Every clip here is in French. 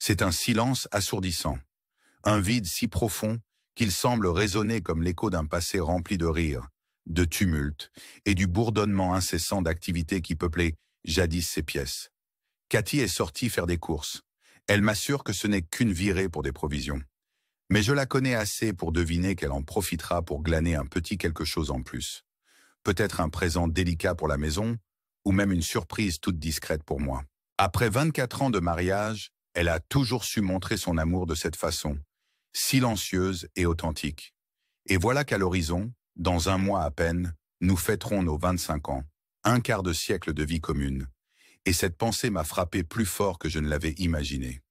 C'est un silence assourdissant, un vide si profond qu'il semble résonner comme l'écho d'un passé rempli de rires, de tumultes et du bourdonnement incessant d'activités qui peuplaient jadis ces pièces. Cathy est sortie faire des courses. Elle m'assure que ce n'est qu'une virée pour des provisions. Mais je la connais assez pour deviner qu'elle en profitera pour glaner un petit quelque chose en plus. Peut-être un présent délicat pour la maison, ou même une surprise toute discrète pour moi. Après 24 ans de mariage, elle a toujours su montrer son amour de cette façon, silencieuse et authentique. Et voilà qu'à l'horizon, dans un mois à peine, nous fêterons nos 25 ans, un quart de siècle de vie commune. Et cette pensée m'a frappé plus fort que je ne l'avais imaginé.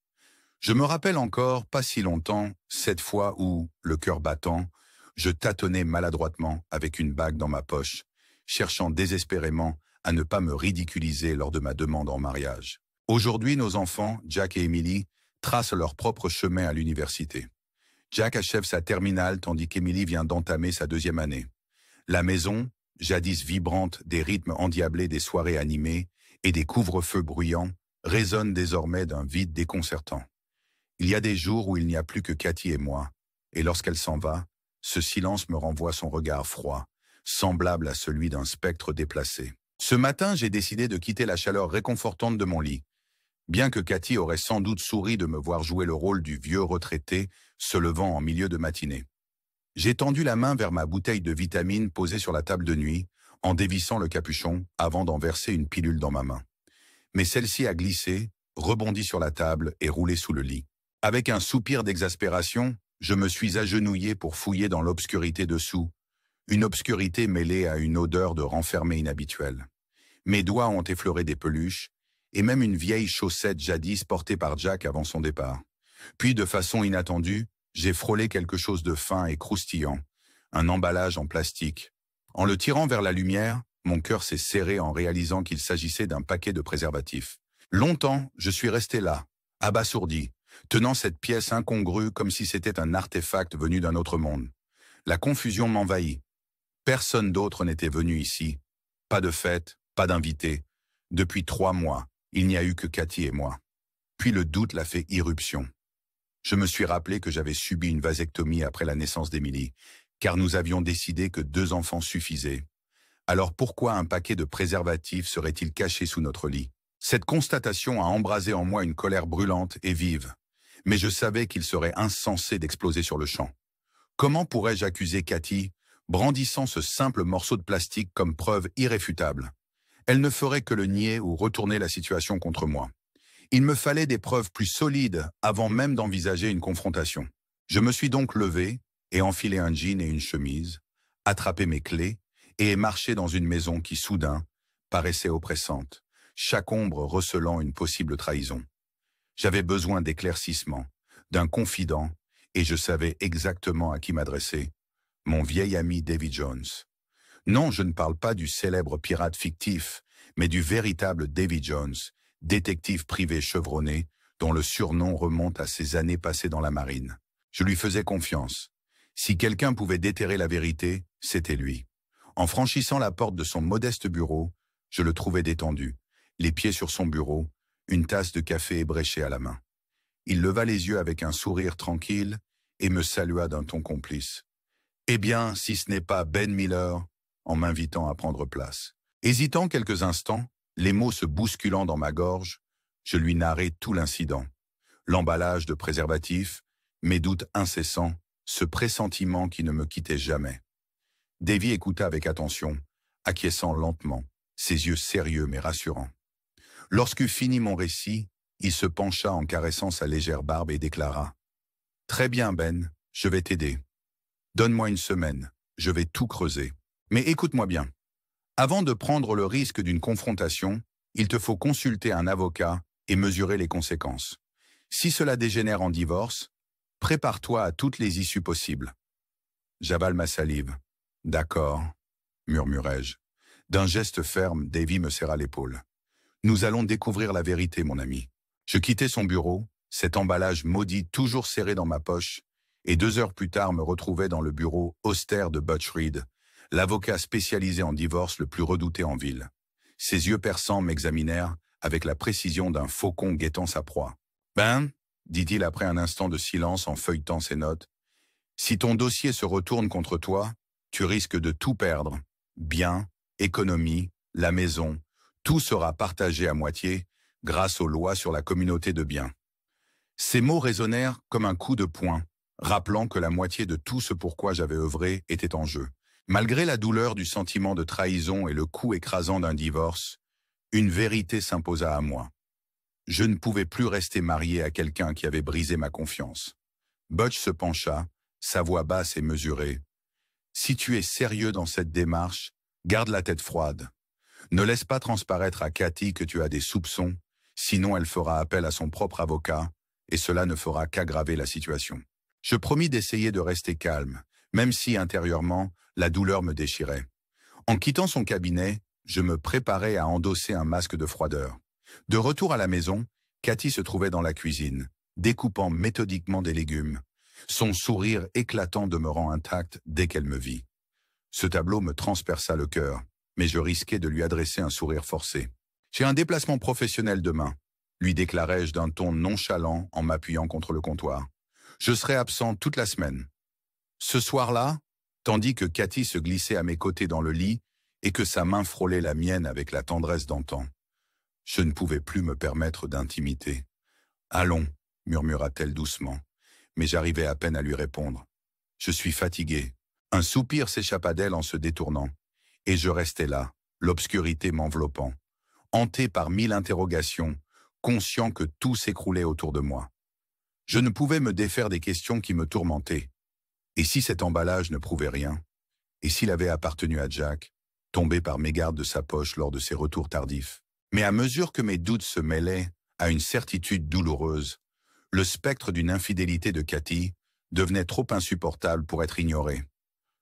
Je me rappelle encore, pas si longtemps, cette fois où, le cœur battant, je tâtonnais maladroitement avec une bague dans ma poche, cherchant désespérément à ne pas me ridiculiser lors de ma demande en mariage. Aujourd'hui, nos enfants, Jack et Emily, tracent leur propre chemin à l'université. Jack achève sa terminale tandis qu'Emily vient d'entamer sa 2e année. La maison, jadis vibrante des rythmes endiablés des soirées animées et des couvre-feux bruyants, résonne désormais d'un vide déconcertant. Il y a des jours où il n'y a plus que Cathy et moi, et lorsqu'elle s'en va, ce silence me renvoie son regard froid, semblable à celui d'un spectre déplacé. Ce matin, j'ai décidé de quitter la chaleur réconfortante de mon lit. Bien que Cathy aurait sans doute souri de me voir jouer le rôle du vieux retraité se levant en milieu de matinée. J'ai tendu la main vers ma bouteille de vitamines posée sur la table de nuit, en dévissant le capuchon avant d'en verser une pilule dans ma main. Mais celle-ci a glissé, rebondi sur la table et roulé sous le lit. Avec un soupir d'exaspération, je me suis agenouillé pour fouiller dans l'obscurité dessous, une obscurité mêlée à une odeur de renfermé inhabituelle. Mes doigts ont effleuré des peluches, et même une vieille chaussette jadis portée par Jack avant son départ. Puis, de façon inattendue, j'ai frôlé quelque chose de fin et croustillant, un emballage en plastique. En le tirant vers la lumière, mon cœur s'est serré en réalisant qu'il s'agissait d'un paquet de préservatifs. Longtemps, je suis resté là, abasourdi, tenant cette pièce incongrue comme si c'était un artefact venu d'un autre monde. La confusion m'envahit. Personne d'autre n'était venu ici. Pas de fête, pas d'invité. Depuis 3 mois, il n'y a eu que Cathy et moi. Puis le doute l'a fait irruption. Je me suis rappelé que j'avais subi une vasectomie après la naissance d'Emily, car nous avions décidé que 2 enfants suffisaient. Alors pourquoi un paquet de préservatifs serait-il caché sous notre lit? Cette constatation a embrasé en moi une colère brûlante et vive. Mais je savais qu'il serait insensé d'exploser sur le champ. Comment pourrais-je accuser Cathy, brandissant ce simple morceau de plastique comme preuve irréfutable? Elle ne ferait que le nier ou retourner la situation contre moi. Il me fallait des preuves plus solides avant même d'envisager une confrontation. Je me suis donc levé et enfilé un jean et une chemise, attrapé mes clés et marché dans une maison qui, soudain, paraissait oppressante, chaque ombre recelant une possible trahison. J'avais besoin d'éclaircissement, d'un confident, et je savais exactement à qui m'adresser, mon vieil ami Davy Jones. Non, je ne parle pas du célèbre pirate fictif, mais du véritable Davy Jones, détective privé chevronné, dont le surnom remonte à ses années passées dans la marine. Je lui faisais confiance. Si quelqu'un pouvait déterrer la vérité, c'était lui. En franchissant la porte de son modeste bureau, je le trouvais détendu, les pieds sur son bureau, une tasse de café ébréchée à la main. Il leva les yeux avec un sourire tranquille et me salua d'un ton complice. « Eh bien, si ce n'est pas Ben Miller », en m'invitant à prendre place. Hésitant quelques instants, les mots se bousculant dans ma gorge, je lui narrai tout l'incident. L'emballage de préservatifs, mes doutes incessants, ce pressentiment qui ne me quittait jamais. Davy écouta avec attention, acquiesçant lentement, ses yeux sérieux mais rassurants. Lorsqu'eut fini mon récit, il se pencha en caressant sa légère barbe et déclara « Très bien, Ben, je vais t'aider. Donne-moi une semaine, je vais tout creuser. Mais écoute-moi bien. Avant de prendre le risque d'une confrontation, il te faut consulter un avocat et mesurer les conséquences. Si cela dégénère en divorce, prépare-toi à toutes les issues possibles. » J'avale ma salive. « D'accord, » murmurai-je. D'un geste ferme, Davy me serra l'épaule. « Nous allons découvrir la vérité, mon ami. » Je quittai son bureau, cet emballage maudit toujours serré dans ma poche, et 2 heures plus tard me retrouvais dans le bureau austère de Butch Reed, l'avocat spécialisé en divorce le plus redouté en ville. Ses yeux perçants m'examinèrent avec la précision d'un faucon guettant sa proie. « Ben, dit-il après un instant de silence en feuilletant ses notes. Si ton dossier se retourne contre toi, tu risques de tout perdre. Biens, économie, la maison, tout sera partagé à moitié grâce aux lois sur la communauté de biens. Ces mots résonnèrent comme un coup de poing, rappelant que la moitié de tout ce pourquoi j'avais œuvré était en jeu. Malgré la douleur du sentiment de trahison et le coup écrasant d'un divorce, une vérité s'imposa à moi. Je ne pouvais plus rester marié à quelqu'un qui avait brisé ma confiance. Butch se pencha, sa voix basse et mesurée. « Si tu es sérieux dans cette démarche, garde la tête froide. Ne laisse pas transparaître à Cathy que tu as des soupçons, sinon elle fera appel à son propre avocat, et cela ne fera qu'aggraver la situation. » Je promis d'essayer de rester calme, même si intérieurement, la douleur me déchirait. En quittant son cabinet, je me préparais à endosser un masque de froideur. De retour à la maison, Cathy se trouvait dans la cuisine, découpant méthodiquement des légumes, son sourire éclatant demeurant intact dès qu'elle me vit. Ce tableau me transperça le cœur, mais je risquais de lui adresser un sourire forcé. « J'ai un déplacement professionnel demain », lui déclarai-je d'un ton nonchalant en m'appuyant contre le comptoir. « Je serai absent toute la semaine. » Ce soir-là, tandis que Cathy se glissait à mes côtés dans le lit et que sa main frôlait la mienne avec la tendresse d'antan, je ne pouvais plus me permettre d'intimité. « Allons », murmura-t-elle doucement, mais j'arrivais à peine à lui répondre. « Je suis fatigué. » Un soupir s'échappa d'elle en se détournant, et je restais là, l'obscurité m'enveloppant, hanté par 1000 interrogations, conscient que tout s'écroulait autour de moi. Je ne pouvais me défaire des questions qui me tourmentaient. Et si cet emballage ne prouvait rien? Et s'il avait appartenu à Jack, tombé par mégarde de sa poche lors de ses retours tardifs? Mais à mesure que mes doutes se mêlaient à une certitude douloureuse, le spectre d'une infidélité de Cathy devenait trop insupportable pour être ignoré.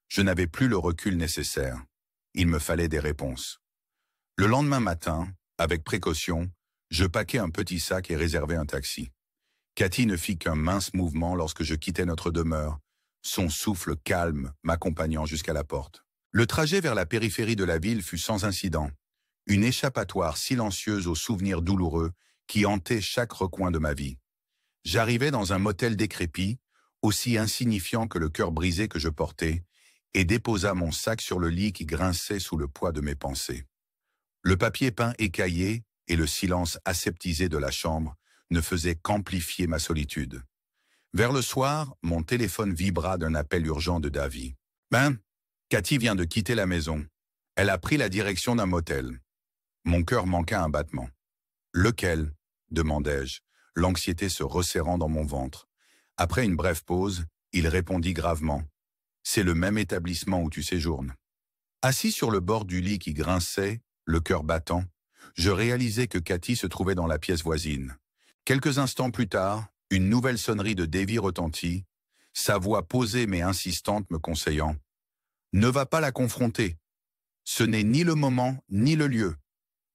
Je n'avais plus le recul nécessaire. Il me fallait des réponses. Le lendemain matin, avec précaution, je paquai un petit sac et réservai un taxi. Cathy ne fit qu'un mince mouvement lorsque je quittais notre demeure, son souffle calme m'accompagnant jusqu'à la porte. Le trajet vers la périphérie de la ville fut sans incident, une échappatoire silencieuse aux souvenirs douloureux qui hantaient chaque recoin de ma vie. J'arrivai dans un motel décrépit, aussi insignifiant que le cœur brisé que je portais, et déposa mon sac sur le lit qui grinçait sous le poids de mes pensées. Le papier peint écaillé et le silence aseptisé de la chambre ne faisaient qu'amplifier ma solitude. Vers le soir, mon téléphone vibra d'un appel urgent de Davy. « Ben, Cathy vient de quitter la maison. Elle a pris la direction d'un motel. » Mon cœur manqua un battement. « Lequel ?» demandai-je, l'anxiété se resserrant dans mon ventre. Après une brève pause, il répondit gravement. « C'est le même établissement où tu séjournes. » Assis sur le bord du lit qui grinçait, le cœur battant, je réalisai que Cathy se trouvait dans la pièce voisine. Quelques instants plus tard, une nouvelle sonnerie de Davy retentit, sa voix posée mais insistante me conseillant « Ne va pas la confronter. Ce n'est ni le moment ni le lieu.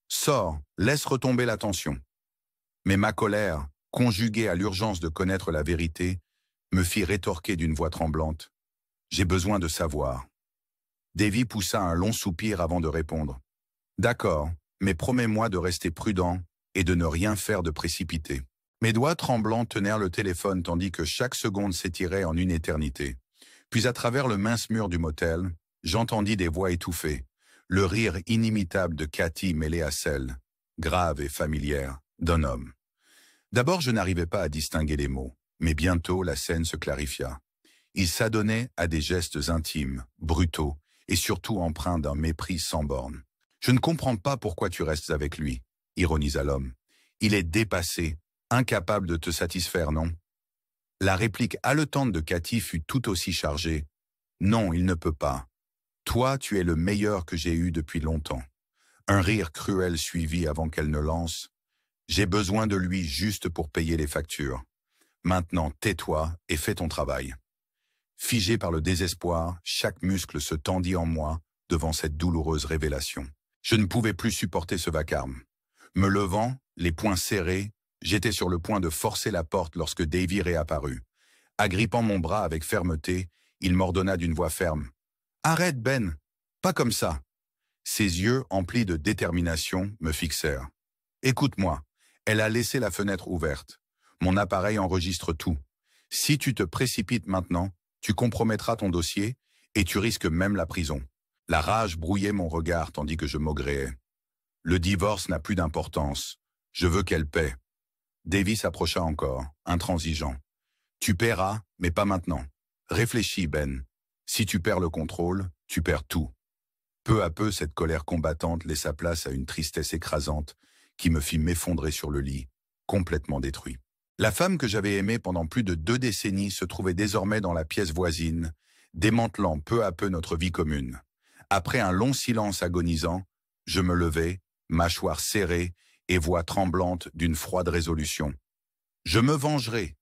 Sors, laisse retomber la tension. » Mais ma colère, conjuguée à l'urgence de connaître la vérité, me fit rétorquer d'une voix tremblante. « J'ai besoin de savoir. » Davy poussa un long soupir avant de répondre. « D'accord, mais promets-moi de rester prudent et de ne rien faire de précipité. » Mes doigts tremblants tenèrent le téléphone tandis que chaque seconde s'étirait en une éternité. Puis à travers le mince mur du motel, j'entendis des voix étouffées, le rire inimitable de Cathy mêlé à celle, grave et familière, d'un homme. D'abord, je n'arrivais pas à distinguer les mots, mais bientôt la scène se clarifia. Il s'adonnait à des gestes intimes, brutaux, et surtout empreints d'un mépris sans borne. « Je ne comprends pas pourquoi tu restes avec lui, » ironisa l'homme. « Il est dépassé, incapable de te satisfaire, non ?» La réplique haletante de Cathy fut tout aussi chargée. « Non, il ne peut pas. Toi, tu es le meilleur que j'ai eu depuis longtemps. » Un rire cruel suivit avant qu'elle ne lance. « J'ai besoin de lui juste pour payer les factures. Maintenant, tais-toi et fais ton travail. » Figé par le désespoir, chaque muscle se tendit en moi devant cette douloureuse révélation. Je ne pouvais plus supporter ce vacarme. Me levant, les poings serrés, j'étais sur le point de forcer la porte lorsque Davy réapparut. Agrippant mon bras avec fermeté, il m'ordonna d'une voix ferme. « Arrête, Ben, pas comme ça. » Ses yeux, emplis de détermination, me fixèrent. « Écoute-moi. » Elle a laissé la fenêtre ouverte. Mon appareil enregistre tout. Si tu te précipites maintenant, tu compromettras ton dossier et tu risques même la prison. La rage brouillait mon regard tandis que je maugréais. Le divorce n'a plus d'importance. Je veux qu'elle paie. Davy s'approcha encore, intransigeant. Tu paieras, mais pas maintenant. Réfléchis, Ben. Si tu perds le contrôle, tu perds tout. Peu à peu, cette colère combattante laissa place à une tristesse écrasante qui me fit m'effondrer sur le lit, complètement détruit. La femme que j'avais aimée pendant plus de 2 décennies se trouvait désormais dans la pièce voisine, démantelant peu à peu notre vie commune. Après un long silence agonisant, je me levai, mâchoire serrée et voix tremblante d'une froide résolution. Je me vengerai.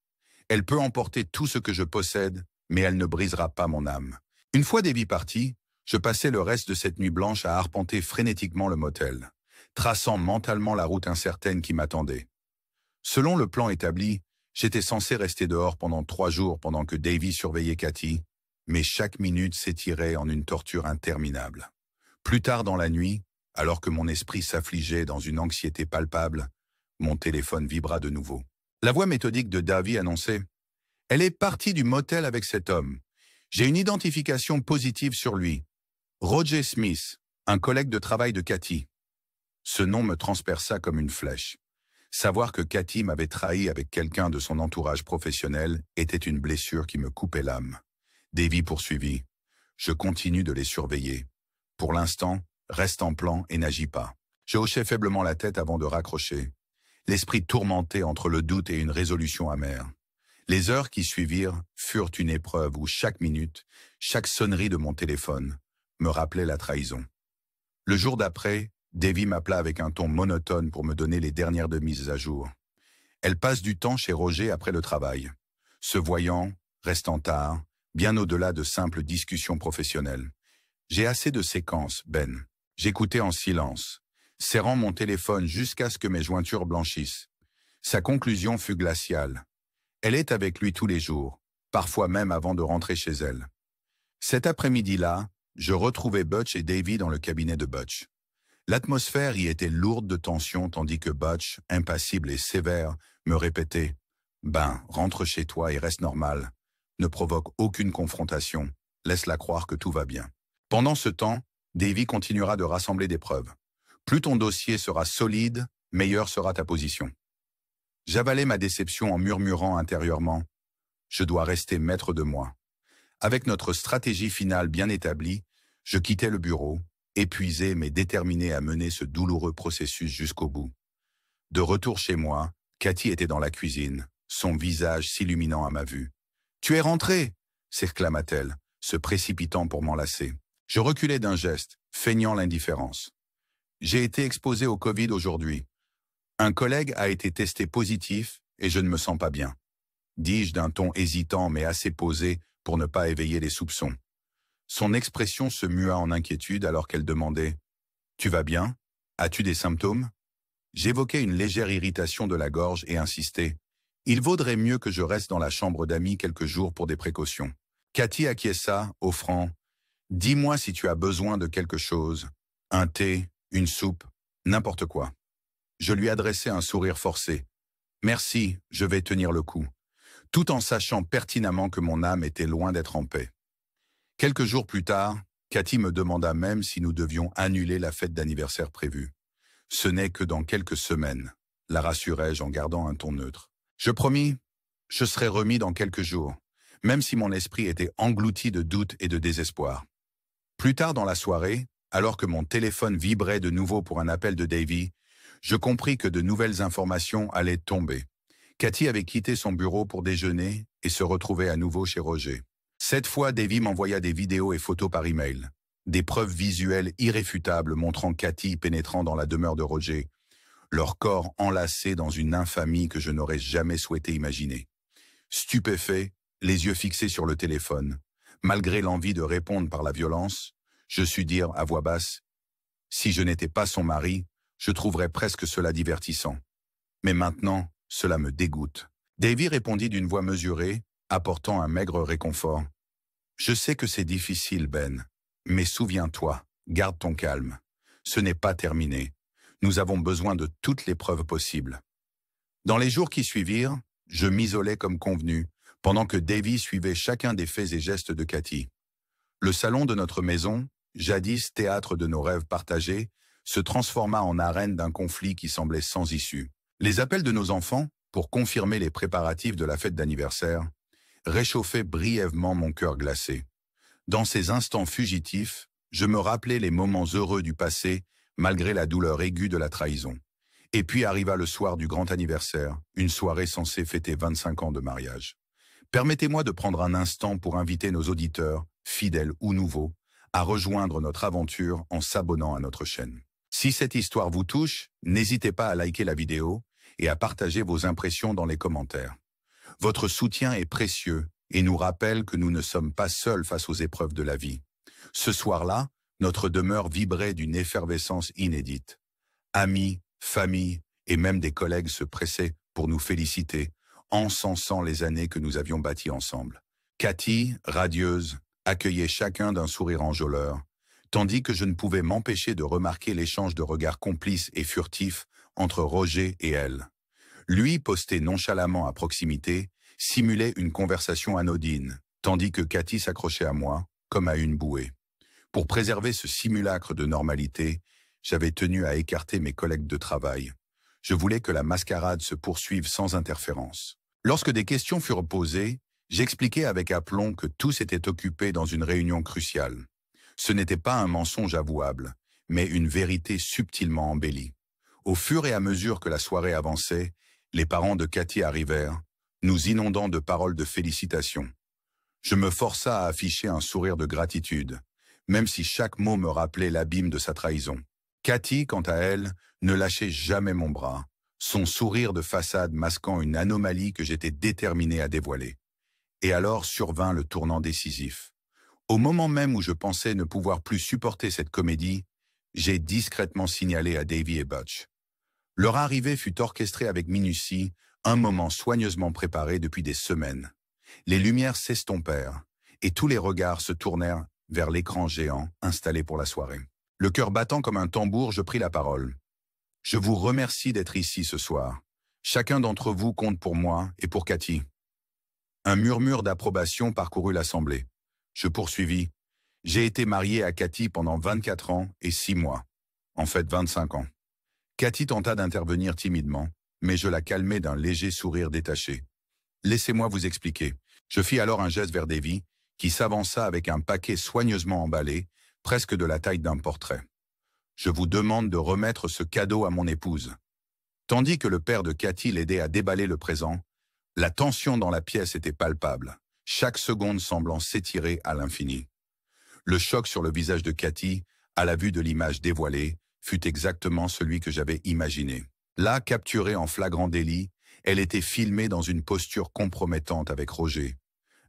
Elle peut emporter tout ce que je possède, mais elle ne brisera pas mon âme. Une fois Davy parti, je passai le reste de cette nuit blanche à arpenter frénétiquement le motel, traçant mentalement la route incertaine qui m'attendait. Selon le plan établi, j'étais censé rester dehors pendant 3 jours pendant que Davy surveillait Cathy, mais chaque minute s'étirait en une torture interminable. Plus tard dans la nuit, alors que mon esprit s'affligeait dans une anxiété palpable, mon téléphone vibra de nouveau. La voix méthodique de Davy annonçait « Elle est partie du motel avec cet homme. J'ai une identification positive sur lui. Roger Smith, un collègue de travail de Cathy. » Ce nom me transperça comme une flèche. Savoir que Cathy m'avait trahi avec quelqu'un de son entourage professionnel était une blessure qui me coupait l'âme. Davy poursuivit. Je continue de les surveiller. Pour l'instant, reste en plan et n'agis pas. Je hochai faiblement la tête avant de raccrocher. L'esprit tourmenté entre le doute et une résolution amère. Les heures qui suivirent furent une épreuve où chaque minute, chaque sonnerie de mon téléphone me rappelait la trahison. Le jour d'après, Davy m'appela avec un ton monotone pour me donner les dernières de mises à jour. Elle passe du temps chez Roger après le travail. Se voyant, restant tard, bien au-delà de simples discussions professionnelles. J'ai assez de séquences, Ben. J'écoutais en silence, serrant mon téléphone jusqu'à ce que mes jointures blanchissent. Sa conclusion fut glaciale. Elle est avec lui tous les jours, parfois même avant de rentrer chez elle. Cet après-midi-là, je retrouvais Butch et Davy dans le cabinet de Butch. L'atmosphère y était lourde de tension tandis que Butch, impassible et sévère, me répétait « Ben, rentre chez toi et reste normal. Ne provoque aucune confrontation. Laisse-la croire que tout va bien. » Pendant ce temps, Davy continuera de rassembler des preuves. Plus ton dossier sera solide, meilleure sera ta position. J'avalais ma déception en murmurant intérieurement « Je dois rester maître de moi. » Avec notre stratégie finale bien établie, je quittais le bureau, épuisé mais déterminé à mener ce douloureux processus jusqu'au bout. De retour chez moi, Cathy était dans la cuisine, son visage s'illuminant à ma vue. « Tu es rentré !» s'exclama-t-elle, se précipitant pour m'enlacer. Je reculai d'un geste, feignant l'indifférence. « J'ai été exposé au Covid aujourd'hui. Un collègue a été testé positif et je ne me sens pas bien. » dis-je d'un ton hésitant mais assez posé pour ne pas éveiller les soupçons. Son expression se mua en inquiétude alors qu'elle demandait « Tu vas bien? As-tu des symptômes ?» J'évoquais une légère irritation de la gorge et insistais « Il vaudrait mieux que je reste dans la chambre d'amis quelques jours pour des précautions. » Cathy acquiesça, offrant « Dis-moi si tu as besoin de quelque chose, un thé, une soupe, n'importe quoi. » Je lui adressai un sourire forcé. « Merci, je vais tenir le coup. » tout en sachant pertinemment que mon âme était loin d'être en paix. Quelques jours plus tard, Cathy me demanda même si nous devions annuler la fête d'anniversaire prévue. Ce n'est que dans quelques semaines, la rassurai-je en gardant un ton neutre. Je promis, je serai remis dans quelques jours, même si mon esprit était englouti de doutes et de désespoir. Plus tard dans la soirée, alors que mon téléphone vibrait de nouveau pour un appel de Davy, je compris que de nouvelles informations allaient tomber. Cathy avait quitté son bureau pour déjeuner et se retrouvait à nouveau chez Roger. Cette fois, Davy m'envoya des vidéos et photos par email. Des preuves visuelles irréfutables montrant Cathy pénétrant dans la demeure de Roger, leur corps enlacés dans une infamie que je n'aurais jamais souhaité imaginer. Stupéfait, les yeux fixés sur le téléphone, malgré l'envie de répondre par la violence, je sus dire à voix basse « Si je n'étais pas son mari, je trouverais presque cela divertissant. Mais maintenant, cela me dégoûte. » Davy répondit d'une voix mesurée, apportant un maigre réconfort. « Je sais que c'est difficile, Ben, mais souviens-toi, garde ton calme. Ce n'est pas terminé. Nous avons besoin de toutes les preuves possibles. » Dans les jours qui suivirent, Je m'isolais comme convenu, pendant que Davy suivait chacun des faits et gestes de Cathy. Le salon de notre maison, jadis théâtre de nos rêves partagés, se transforma en arène d'un conflit qui semblait sans issue. Les appels de nos enfants, pour confirmer les préparatifs de la fête d'anniversaire, réchauffaient brièvement mon cœur glacé. Dans ces instants fugitifs, je me rappelais les moments heureux du passé, malgré la douleur aiguë de la trahison. Et puis arriva le soir du grand anniversaire, une soirée censée fêter 25 ans de mariage. Permettez-moi de prendre un instant pour inviter nos auditeurs, fidèles ou nouveaux, à rejoindre notre aventure en s'abonnant à notre chaîne. Si cette histoire vous touche, n'hésitez pas à liker la vidéo et à partager vos impressions dans les commentaires. Votre soutien est précieux et nous rappelle que nous ne sommes pas seuls face aux épreuves de la vie. Ce soir-là, notre demeure vibrait d'une effervescence inédite. Amis, famille et même des collègues se pressaient pour nous féliciter, encensant les années que nous avions bâties ensemble. Cathy, radieuse, accueillait chacun d'un sourire enjôleur, tandis que je ne pouvais m'empêcher de remarquer l'échange de regards complices et furtifs entre Roger et elle. Lui, posté nonchalamment à proximité, simulait une conversation anodine, tandis que Cathy s'accrochait à moi, comme à une bouée. Pour préserver ce simulacre de normalité, j'avais tenu à écarter mes collègues de travail. Je voulais que la mascarade se poursuive sans interférence. Lorsque des questions furent posées, j'expliquai avec aplomb que tous étaient occupés dans une réunion cruciale. Ce n'était pas un mensonge avouable, mais une vérité subtilement embellie. Au fur et à mesure que la soirée avançait, les parents de Cathy arrivèrent, nous inondant de paroles de félicitations. Je me força à afficher un sourire de gratitude, même si chaque mot me rappelait l'abîme de sa trahison. Cathy, quant à elle, ne lâchait jamais mon bras, son sourire de façade masquant une anomalie que j'étais déterminé à dévoiler. Et alors survint le tournant décisif. Au moment même où je pensais ne pouvoir plus supporter cette comédie, j'ai discrètement signalé à Davy et Butch. Leur arrivée fut orchestrée avec minutie, un moment soigneusement préparé depuis des semaines. Les lumières s'estompèrent, et tous les regards se tournèrent vers l'écran géant installé pour la soirée. Le cœur battant comme un tambour, je pris la parole. Je vous remercie d'être ici ce soir. Chacun d'entre vous compte pour moi et pour Cathy. Un murmure d'approbation parcourut l'assemblée. Je poursuivis. J'ai été marié à Cathy pendant 24 ans et 6 mois. En fait, 25 ans. Cathy tenta d'intervenir timidement, mais je la calmai d'un léger sourire détaché. Laissez-moi vous expliquer. Je fis alors un geste vers Davy, qui s'avança avec un paquet soigneusement emballé, presque de la taille d'un portrait. Je vous demande de remettre ce cadeau à mon épouse. Tandis que le père de Cathy l'aidait à déballer le présent, la tension dans la pièce était palpable, chaque seconde semblant s'étirer à l'infini. Le choc sur le visage de Cathy, à la vue de l'image dévoilée, fut exactement celui que j'avais imaginé. Là, capturée en flagrant délit, elle était filmée dans une posture compromettante avec Roger.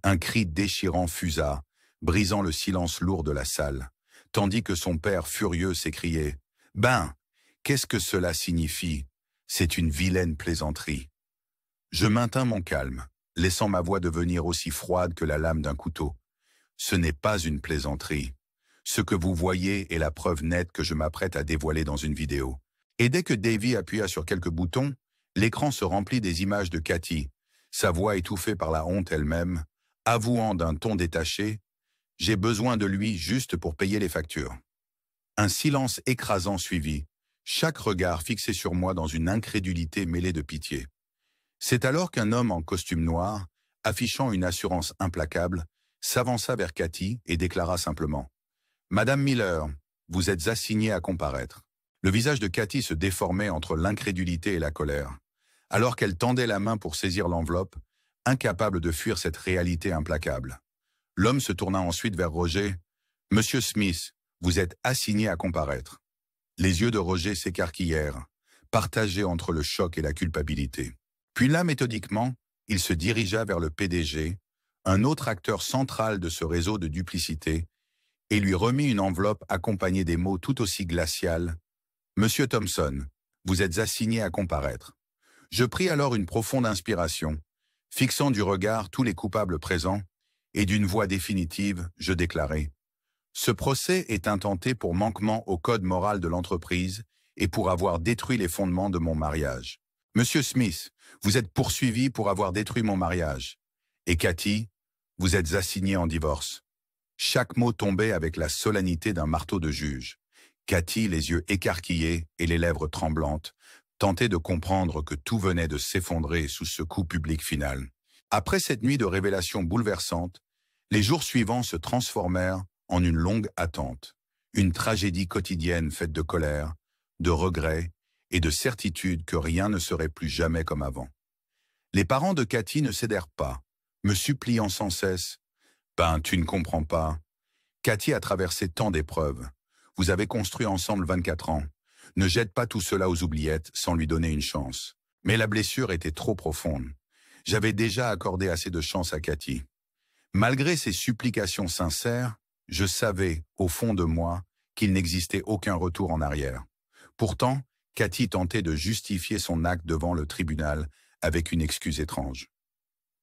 Un cri déchirant fusa, brisant le silence lourd de la salle, tandis que son père furieux s'écriait « Ben, qu'est-ce que cela signifie? C'est une vilaine plaisanterie. » Je maintins mon calme, laissant ma voix devenir aussi froide que la lame d'un couteau. Ce n'est pas une plaisanterie. Ce que vous voyez est la preuve nette que je m'apprête à dévoiler dans une vidéo. Et dès que Davy appuya sur quelques boutons, l'écran se remplit des images de Cathy, sa voix étouffée par la honte elle-même, avouant d'un ton détaché « J'ai besoin de lui juste pour payer les factures ». Un silence écrasant suivit, chaque regard fixé sur moi dans une incrédulité mêlée de pitié. C'est alors qu'un homme en costume noir, affichant une assurance implacable, s'avança vers Cathy et déclara simplement « Madame Miller, vous êtes assignée à comparaître ». Le visage de Cathy se déformait entre l'incrédulité et la colère, alors qu'elle tendait la main pour saisir l'enveloppe, incapable de fuir cette réalité implacable. L'homme se tourna ensuite vers Roger. « Monsieur Smith, vous êtes assigné à comparaître. » Les yeux de Roger s'écarquillèrent, partagés entre le choc et la culpabilité. Puis là, méthodiquement, il se dirigea vers le PDG, un autre acteur central de ce réseau de duplicité, et lui remit une enveloppe accompagnée des mots tout aussi glacials. « Monsieur Thompson, vous êtes assigné à comparaître. » Je pris alors une profonde inspiration, fixant du regard tous les coupables présents, et d'une voix définitive, je déclarai « Ce procès est intenté pour manquement au code moral de l'entreprise et pour avoir détruit les fondements de mon mariage. Monsieur Smith, vous êtes poursuivi pour avoir détruit mon mariage. Et Cathy, vous êtes assigné en divorce. Chaque mot tombait avec la solennité d'un marteau de juge. Cathy, les yeux écarquillés et les lèvres tremblantes, tentait de comprendre que tout venait de s'effondrer sous ce coup public final. Après cette nuit de révélations bouleversantes, les jours suivants se transformèrent en une longue attente, une tragédie quotidienne faite de colère, de regrets et de certitude que rien ne serait plus jamais comme avant. Les parents de Cathy ne cédèrent pas, me suppliant sans cesse « Ben, tu ne comprends pas. Cathy a traversé tant d'épreuves. Vous avez construit ensemble 24 ans. Ne jette pas tout cela aux oubliettes sans lui donner une chance. » Mais la blessure était trop profonde. J'avais déjà accordé assez de chance à Cathy. Malgré ses supplications sincères, je savais, au fond de moi, qu'il n'existait aucun retour en arrière. Pourtant, Cathy tentait de justifier son acte devant le tribunal avec une excuse étrange.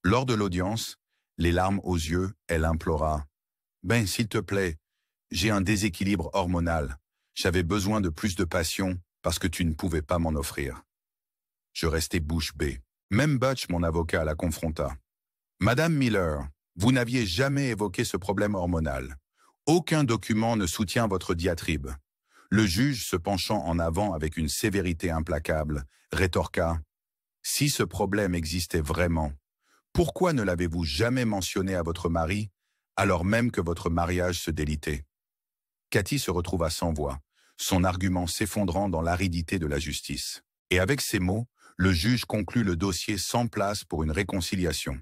Lors de l'audience, les larmes aux yeux, elle implora « Ben, s'il te plaît, j'ai un déséquilibre hormonal. J'avais besoin de plus de passion parce que tu ne pouvais pas m'en offrir. » Je restai bouche bée. Même Butch, mon avocat, la confronta. « Madame Miller, vous n'aviez jamais évoqué ce problème hormonal. Aucun document ne soutient votre diatribe. » Le juge, se penchant en avant avec une sévérité implacable, rétorqua « Si ce problème existait vraiment, pourquoi ne l'avez-vous jamais mentionné à votre mari, alors même que votre mariage se délitait ?» Cathy se retrouva sans voix, son argument s'effondrant dans l'aridité de la justice. Et avec ces mots, le juge conclut le dossier sans place pour une réconciliation.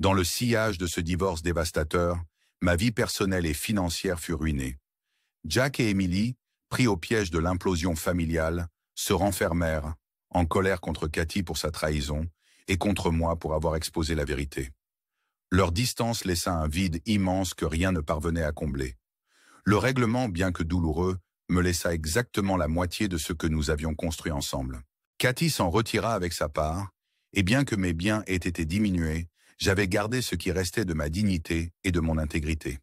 Dans le sillage de ce divorce dévastateur, ma vie personnelle et financière fut ruinée. Jack et Emily, pris au piège de l'implosion familiale, se renfermèrent, en colère contre Cathy pour sa trahison et contre moi pour avoir exposé la vérité. Leur distance laissa un vide immense que rien ne parvenait à combler. Le règlement, bien que douloureux, me laissa exactement la moitié de ce que nous avions construit ensemble. Cathy s'en retira avec sa part, et bien que mes biens aient été diminués, j'avais gardé ce qui restait de ma dignité et de mon intégrité.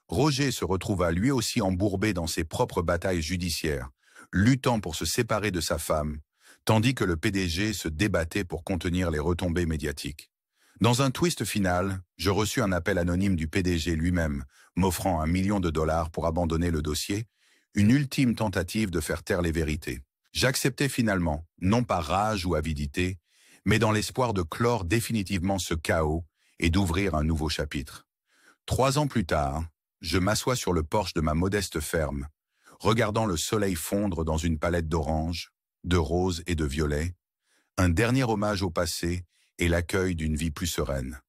Roger se retrouva lui aussi embourbé dans ses propres batailles judiciaires, luttant pour se séparer de sa femme, tandis que le PDG se débattait pour contenir les retombées médiatiques. Dans un twist final, je reçus un appel anonyme du PDG lui-même, m'offrant $1 million pour abandonner le dossier, une ultime tentative de faire taire les vérités. J'acceptai finalement, non par rage ou avidité, mais dans l'espoir de clore définitivement ce chaos et d'ouvrir un nouveau chapitre. 3 ans plus tard, je m'assois sur le porche de ma modeste ferme, regardant le soleil fondre dans une palette d'oranges, de roses et de violets, un dernier hommage au passé et l'accueil d'une vie plus sereine.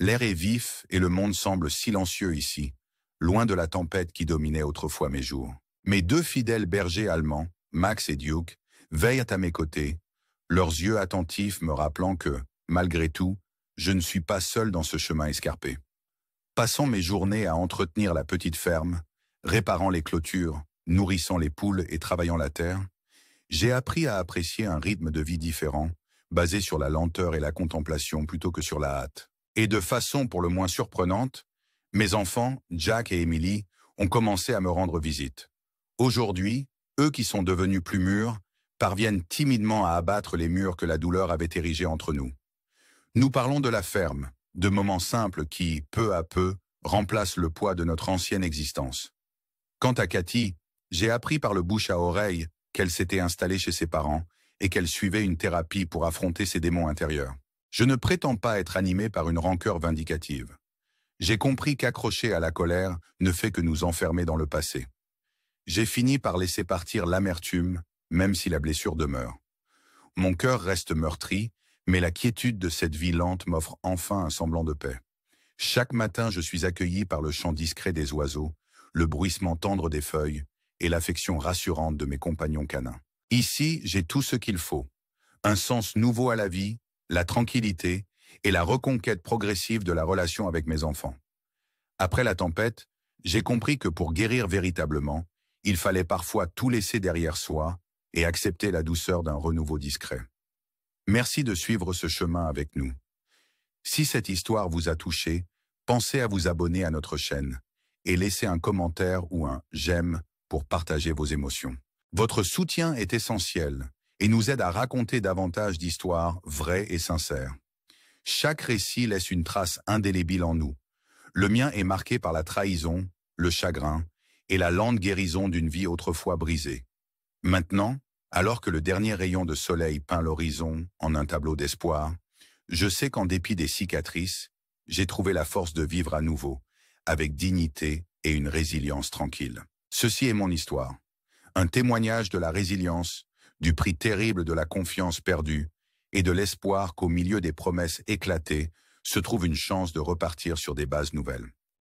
L'air est vif et le monde semble silencieux ici, loin de la tempête qui dominait autrefois mes jours. Mes 2 fidèles bergers allemands, Max et Duke, veillent à mes côtés, leurs yeux attentifs me rappelant que, malgré tout, je ne suis pas seul dans ce chemin escarpé. Passant mes journées à entretenir la petite ferme, réparant les clôtures, nourrissant les poules et travaillant la terre, j'ai appris à apprécier un rythme de vie différent, basé sur la lenteur et la contemplation plutôt que sur la hâte. Et de façon pour le moins surprenante, mes enfants, Jack et Emily, ont commencé à me rendre visite. Aujourd'hui, eux qui sont devenus plus mûrs, parviennent timidement à abattre les murs que la douleur avait érigés entre nous. Nous parlons de la ferme, de moments simples qui, peu à peu, remplacent le poids de notre ancienne existence. Quant à Cathy, j'ai appris par le bouche à oreille qu'elle s'était installée chez ses parents et qu'elle suivait une thérapie pour affronter ses démons intérieurs. Je ne prétends pas être animé par une rancœur vindicative. J'ai compris qu'accrocher à la colère ne fait que nous enfermer dans le passé. J'ai fini par laisser partir l'amertume, même si la blessure demeure. Mon cœur reste meurtri, mais la quiétude de cette vie lente m'offre enfin un semblant de paix. Chaque matin, je suis accueilli par le chant discret des oiseaux, le bruissement tendre des feuilles et l'affection rassurante de mes compagnons canins. Ici, j'ai tout ce qu'il faut. Un sens nouveau à la vie, la tranquillité et la reconquête progressive de la relation avec mes enfants. Après la tempête, j'ai compris que pour guérir véritablement, il fallait parfois tout laisser derrière soi et accepter la douceur d'un renouveau discret. Merci de suivre ce chemin avec nous. Si cette histoire vous a touché, pensez à vous abonner à notre chaîne et laissez un commentaire ou un « j'aime » pour partager vos émotions. Votre soutien est essentiel et nous aide à raconter davantage d'histoires vraies et sincères. Chaque récit laisse une trace indélébile en nous. Le mien est marqué par la trahison, le chagrin et la lente guérison d'une vie autrefois brisée. Maintenant, alors que le dernier rayon de soleil peint l'horizon en un tableau d'espoir, je sais qu'en dépit des cicatrices, j'ai trouvé la force de vivre à nouveau, avec dignité et une résilience tranquille. Ceci est mon histoire, un témoignage de la résilience, du prix terrible de la confiance perdue et de l'espoir qu'au milieu des promesses éclatées se trouve une chance de repartir sur des bases nouvelles.